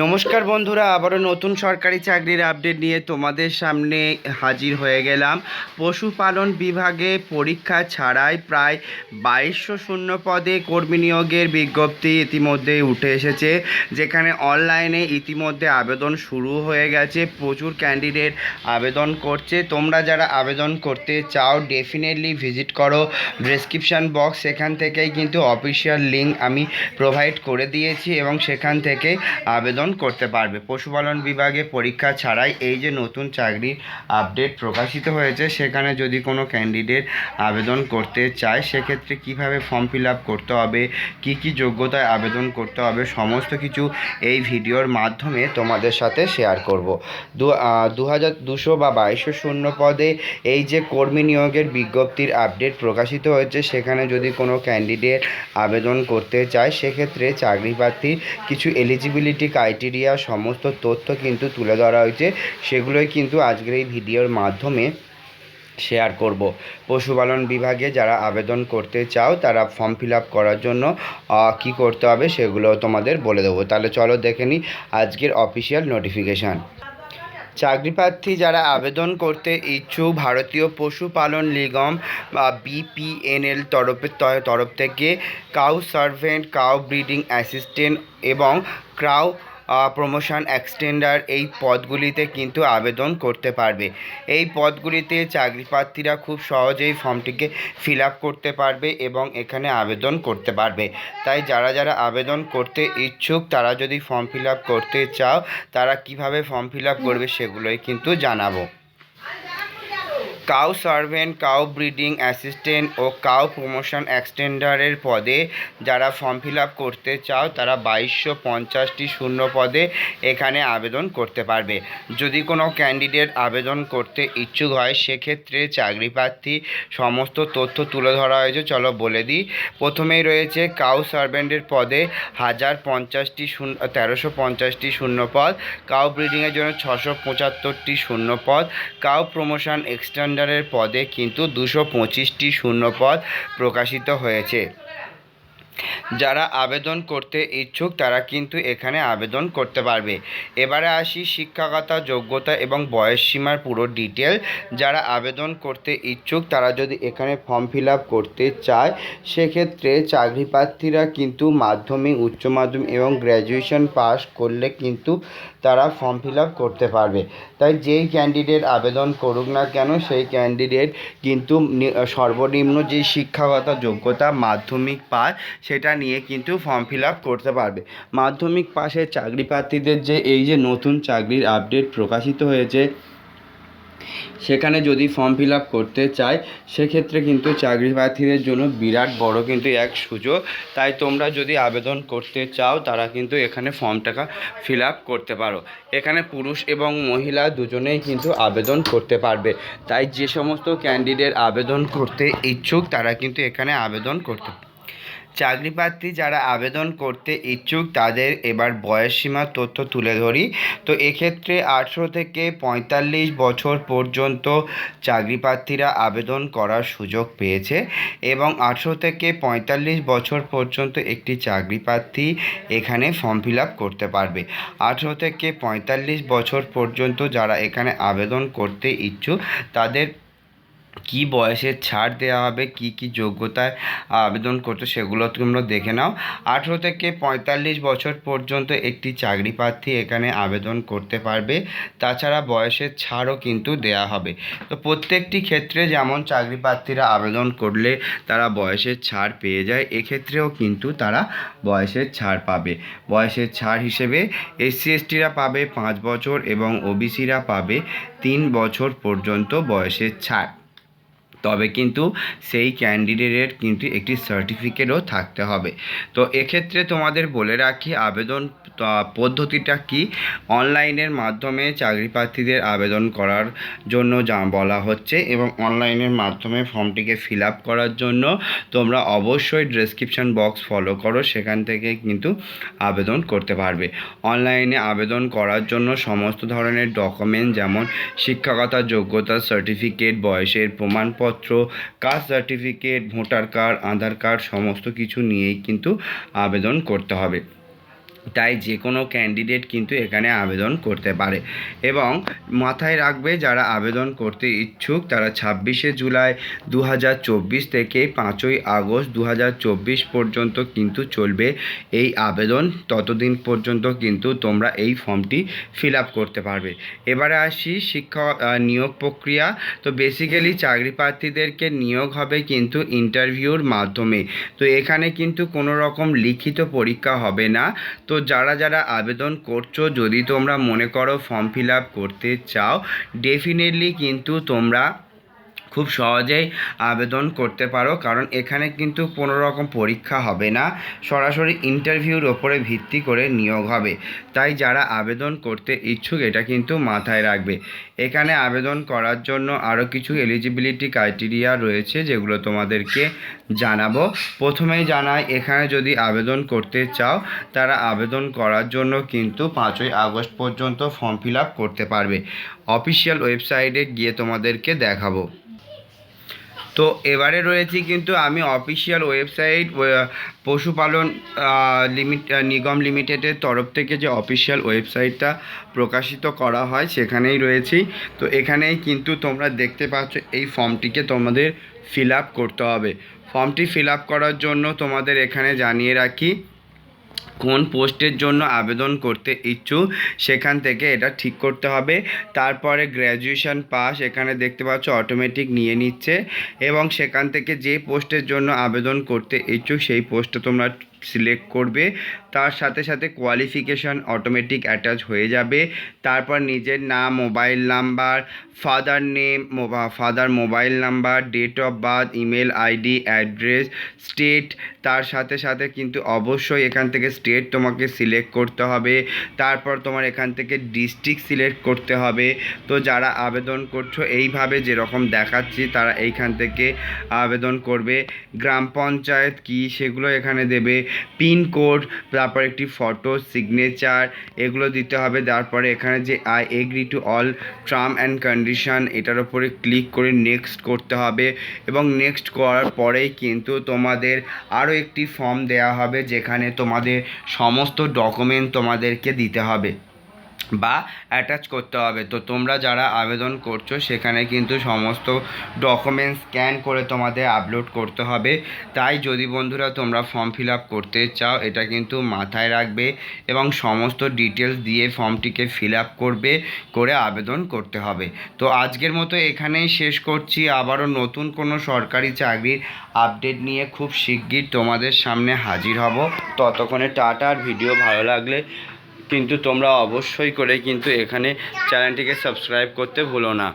নমস্কার বন্ধুরা, আবারও নতুন সরকারি চাকরির আপডেট নিয়ে তোমাদের সামনে হাজির হয়ে গেলাম। পশুপালন বিভাগে পরীক্ষা ছাড়াই প্রায় 2200 শূন্য পদে কর্মী নিয়োগের বিজ্ঞপ্তি ইতিমধ্যেই উঠে এসেছে, যেখানে অনলাইনে ইতিমধ্যে আবেদন শুরু হয়ে গেছে। প্রচুর ক্যান্ডিডেট আবেদন করছে। তোমরা যারা আবেদন করতে চাও ডেফিনেটলি ভিজিট করো ডেসক্রিপশান বক্স, সেখান থেকেই কিন্তু অফিসিয়াল লিঙ্ক আমি প্রোভাইড করে দিয়েছি এবং সেখান থেকে আবেদন করতে পারবে। পশুপালন বিভাগে পরীক্ষা ছাড়াই এই যে নতুন চাকরির আপডেট প্রকাশিত হয়েছে, সেখানে যদি কোনো ক্যান্ডিডেট আবেদন করতে চায় সেক্ষেত্রে কিভাবে ফর্ম ফিল আপ করতে হবে, কি কি যোগ্যতায় আবেদন করতে হবে, সমস্ত কিছু এই ভিডিওর মাধ্যমে তোমাদের সাথে শেয়ার করব। 2200 বা 2200 শূন্য পদে এই যে কর্মী নিয়োগের বিজ্ঞপ্তির আপডেট প্রকাশিত হয়েছে, সেখানে যদি কোনো ক্যান্ডিডেট আবেদন করতে চায় সেক্ষেত্রে চাকরি প্রার্থীর কিছু এলিজিবিলিটি ক্রাইটেরিয়া সমস্ত তথ্য কিন্তু তুলে ধরা হয়েছে। সেগুলোই কিন্তু আজকের এই ভিডিওর মাধ্যমে শেয়ার করব। পশুপালন বিভাগে যারা আবেদন করতে চাও তারা ফর্ম ফিল আপ করার জন্য কি করতে হবে সেগুলো তোমাদের বলে দেবো। তাহলে চলো দেখে নিই আজকের অফিসিয়াল নোটিফিকেশান। চাকরি প্রার্থী যারা আবেদন করতে ইচ্ছুক, ভারতীয় পশুপালন নিগম বা বিপিএনএল তরফ থেকে cow servant, cow breeding assistant এবং কাউ প্রমোশন এক্সটেন্ডার এই পদগুলিতে কিন্তু আবেদন করতে পারবে। এই পদগুলিতে চাকরি প্রার্থীরা খুব সহজেই ফর্মটিকে ফিল আপ করতে পারবে এবং এখানে আবেদন করতে পারবে। তাই যারা যারা আবেদন করতে ইচ্ছুক তারা যদি ফর্ম ফিল আপ করতে চাও তারা কিভাবে ফর্ম ফিল আপ করবে সেগুলোই কিন্তু জানাবো। Cow servant, cow breeding assistant ও কাউ প্রমোশন এক্সটেন্ডারের পদে যারা ফর্ম ফিল আপ করতে চাও তারা 2250টি শূন্য পদে এখানে আবেদন করতে পারবে। যদি কোনো ক্যান্ডিডেট আবেদন করতে ইচ্ছুক হয় সেক্ষেত্রে চাকরি প্রার্থী সমস্ত তথ্য তুলে ধরা হয়েছে, চলো বলে দিই। প্রথমেই রয়েছে কাউ সার্ভেন্টের পদে 1350টি শূন্য পদ, কাউ ব্রিডিংয়ের জন্য 675টি শূন্য পদ, কাউ প্রমোশন এক্সটেন্ডারের পদে কিন্তু 225টি শূন্য পদ প্রকাশিত হয়েছে। যারা আবেদন করতে ইচ্ছুক তারা কিন্তু এখানে আবেদন করতে পারবে। এবারে আসি শিক্ষাগত যোগ্যতা এবং বয়সসীমার পুরো ডিটেল। যারা আবেদন করতে ইচ্ছুক তারা যদি এখানে ফর্ম ফিল আপ করতে চায় সেক্ষেত্রে চাকরি প্রার্থীরা কিন্তু মাধ্যমিক, উচ্চ মাধ্যমিক এবং গ্র্যাজুয়েশন পাস করলে কিন্তু তারা ফর্ম ফিল আপ করতে পারবে। তাই যেই ক্যান্ডিডেট আবেদন করুক না কেন সেই ক্যান্ডিডেট কিন্তু সর্বনিম্ন যে শিক্ষাগত যোগ্যতা মাধ্যমিক পাস সেটা নিয়ে কিন্তু ফর্ম ফিল আপ করতে পারবে। মাধ্যমিক পাশের চাকরি প্রার্থীদের যে এই যে নতুন চাকরির আপডেট প্রকাশিত হয়েছে সেখানে যদি ফর্ম ফিল আপ করতে চায় সেক্ষেত্রে কিন্তু চাকরি প্রার্থীদের জন্য বিরাট বড় কিন্তু এক সুযোগ। তাই তোমরা যদি আবেদন করতে চাও তারা কিন্তু এখানে ফর্মটাকে ফিল আপ করতে পারো। এখানে পুরুষ এবং মহিলা দুজনেই কিন্তু আবেদন করতে পারবে। তাই যে সমস্ত ক্যান্ডিডেট আবেদন করতে ইচ্ছুক তারা কিন্তু এখানে আবেদন করতে। চাকরি প্রার্থী যারা আবেদন করতে ইচ্ছুক তাদের এবার বয়সসীমার তথ্য তুলে ধরি। তো এক্ষেত্রে 18 থেকে 45 বছর পর্যন্ত চাকরি প্রার্থীরা আবেদন করার সুযোগ পেয়েছে এবং 18 থেকে 45 বছর পর্যন্ত একটি চাকরি প্রার্থী এখানে ফর্ম ফিল আপ করতে পারবে। 18 থেকে 45 বছর পর্যন্ত যারা এখানে আবেদন করতে ইচ্ছুক তাদের কি বয়সের ছাড় দেওয়া হবে, কি কি যোগ্যতায় আবেদন করতে সেগুলো তোমরা দেখে নাও। 18 থেকে 45 বছর পর্যন্ত একটি চাকরি প্রার্থী এখানে আবেদন করতে পারবে। তাছাড়া বয়সের ছাড়ও কিন্তু দেয়া হবে। তো প্রত্যেকটি ক্ষেত্রে যেমন চাকরি প্রার্থীরা আবেদন করলে তারা বয়সের ছাড় পেয়ে যায়, এক্ষেত্রেও কিন্তু তারা বয়সের ছাড় পাবে। বয়সের ছাড় হিসেবে SC STরা পাবে 5 বছর এবং OBCরা পাবে 3 বছর পর্যন্ত বয়সের ছাড়। তবে কিন্তু সেই ক্যান্ডিডেটের কিন্তু একটি সার্টিফিকেটও থাকতে হবে। তো এক্ষেত্রে তোমাদের বলে রাখি আবেদন পদ্ধতিটা কি। অনলাইনের মাধ্যমে চাকরি প্রার্থীদের আবেদন করার জন্য যা বলা হচ্ছে এবং অনলাইনের মাধ্যমে ফর্মটিকে ফিল আপ করার জন্য তোমরা অবশ্যই ডেসক্রিপশন বক্স ফলো করো, সেখান থেকে কিন্তু আবেদন করতে পারবে। অনলাইনে আবেদন করার জন্য সমস্ত ধরনের ডকুমেন্ট যেমন শিক্ষাগত যোগ্যতা সার্টিফিকেট, বয়সের প্রমাণপত্র, কাস্ট সার্টিফিকেট, ভোটার কার্ড, আধার কার্ড সমস্ত কিছু নিয়েই কিন্তু আবেদন করতে হবে। তাই যে কোনো ক্যান্ডিডেট কিন্তু এখানে আবেদন করতে পারে। এবং মাথায় রাখবে, যারা আবেদন করতে ইচ্ছুক তারা 26শে জুলাই 2024 থেকে 5ই আগস্ট 2024 পর্যন্ত কিন্তু চলবে এই আবেদন। ততদিন পর্যন্ত কিন্তু তোমরা এই ফর্মটি ফিল আপ করতে পারবে। এবারে আসি নিয়োগ প্রক্রিয়া। তো বেসিক্যালি চাকরি প্রার্থীদেরকে নিয়োগ হবে কিন্তু ইন্টারভিউর মাধ্যমে। তো এখানে কিন্তু কোনো রকম লিখিত পরীক্ষা হবে না। তো যারা যারা আবেদন করছো, যদি তোমরা মনে করো ফর্ম ফিল আপ করতে চাও, ডেফিনেটলি কিন্তু তোমরা খুব সহজেই আবেদন করতে পারো, কারণ এখানে কিন্তু কোনো রকম পরীক্ষা হবে না, সরাসরি ইন্টারভিউর ওপরে ভিত্তি করে নিয়োগ হবে। তাই যারা আবেদন করতে ইচ্ছুক এটা কিন্তু মাথায় রাখবে। এখানে আবেদন করার জন্য আরও কিছু এলিজিবিলিটি ক্রাইটেরিয়া রয়েছে, যেগুলো তোমাদেরকে জানাবো। প্রথমেই জানাই, এখানে যদি আবেদন করতে চাও তারা আবেদন করার জন্য কিন্তু 5ই আগস্ট পর্যন্ত ফর্ম ফিল আপ করতে পারবে। অফিসিয়াল ওয়েবসাইটে গিয়ে তোমাদেরকে দেখাবো। তো এবারে রয়েছি কিন্তু আমি অফিসিয়াল ওয়েবসাইট পশুপালন নিগম লিমিটেডের তরফ থেকে যে অফিসিয়াল ওয়েবসাইটটা প্রকাশিত করা হয় সেখানেই রয়েছি। তো এখানেই কিন্তু তোমরা দেখতে পাচ্ছ এই ফর্মটিকে তোমাদের ফিল আপ করতে হবে। ফর্মটি ফিল আপ করার জন্য তোমাদের এখানে জানিয়ে রাখি কোন পোস্টের জন্য আবেদন করতে ইচ্ছুক সেখান থেকে এটা ঠিক করতে হবে। তারপরে গ্র্যাজুয়েশন পাস এখানে দেখতে পাচ্ছ অটোমেটিক নিয়ে নিচ্ছে, এবং সেখান থেকে যে পোস্টের জন্য আবেদন করতে ইচ্ছুক সেই পোস্টটা তোমরা সিলেক্ট করবে। তার সাথে সাথে কোয়ালিফিকেশান অটোমেটিক অ্যাটাচ হয়ে যাবে। তারপর নিজের নাম, mobile number, father name, father mobile number, date of birth, email ID, address, state, তার সাথে সাথে কিন্তু অবশ্যই এখান থেকে স্টেট তোমাকে সিলেক্ট করতে হবে। তারপর তোমার এখান থেকে ডিস্ট্রিক্ট সিলেক্ট করতে হবে। তো যারা আবেদন করছো এইভাবে যেরকম দেখাচ্ছি তারা এইখান থেকে আবেদন করবে। গ্রাম পঞ্চায়েত কী সেগুলো এখানে দেবে, পিনকোড, তারপর একটি ফটো, সিগনেচার, এগুলো দিতে হবে। তারপরে এখানে যে I agree to all term and condition এটার উপরে ক্লিক করে নেক্সট করতে হবে। এবং নেক্সট করার পরেই কিন্তু তোমাদের আরও একটি ফর্ম দেওয়া হবে, যেখানে তোমাদের সমস্ত ডকুমেন্ট তোমাদেরকে দিতে হবে বা অ্যাটাচ করতে হবে। তো তোমরা যারা আবেদন করছো সেখানে কিন্তু সমস্ত ডকুমেন্টস স্ক্যান করে তোমাদের আপলোড করতে হবে। তাই যদি বন্ধুরা তোমরা ফর্ম ফিল আপ করতে চাও এটা কিন্তু মাথায় রাখবে এবং সমস্ত ডিটেলস দিয়ে ফর্মটিকে ফিল আপ করে আবেদন করতে হবে। তো আজকের মতো এখানেই শেষ করছি। আবারও নতুন কোনো সরকারি চাকরির আপডেট নিয়ে খুব শিগগির তোমাদের সামনে হাজির হব। ততক্ষণে টাটা। আর ভিডিও ভালো লাগলে কিন্তু তোমরা অবশ্যই করে কিন্তু এখানে চ্যানেলটিকে সাবস্ক্রাইব করতে ভুলো না।